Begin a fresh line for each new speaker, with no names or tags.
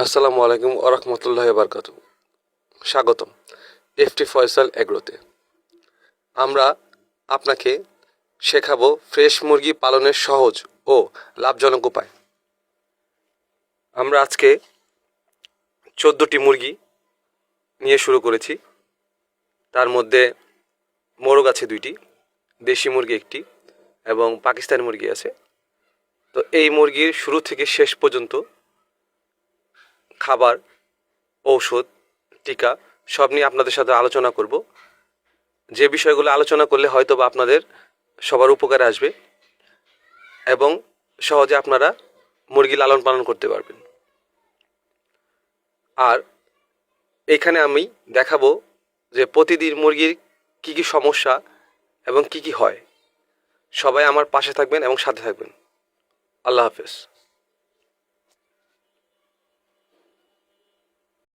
আসসালামু আলাইকুম ওরহমতুল্লাহ বারকাতু। স্বাগতম এফটি ফয়সাল এগ্রোতে। আমরা আপনাকে শেখাবো ফ্রেশ মুরগি পালনের সহজ ও লাভজনক উপায়। আমরা আজকে 14টি মুরগি নিয়ে শুরু করেছি। তার মধ্যে মোরগ আছে 2টি, দেশি মুরগি 1টি এবং পাকিস্তানি মুরগি আছে। তো এই মুরগির শুরু থেকে শেষ পর্যন্ত খাবার, ঔষধ, টিকা সব নিয়ে আপনাদের সাথে আলোচনা করব। যে বিষয়গুলো আলোচনা করলে হয়তো বা আপনাদের সবার উপকারে আসবে এবং সহজে আপনারা মুরগি লালন পালন করতে পারবেন। আর এখানে আমি দেখাবো যে প্রতিদিন মুরগির কি কি সমস্যা এবং কি কি হয়। সবাই আমার পাশে থাকবেন এবং সাথে থাকবেন। আল্লাহ হাফেজ।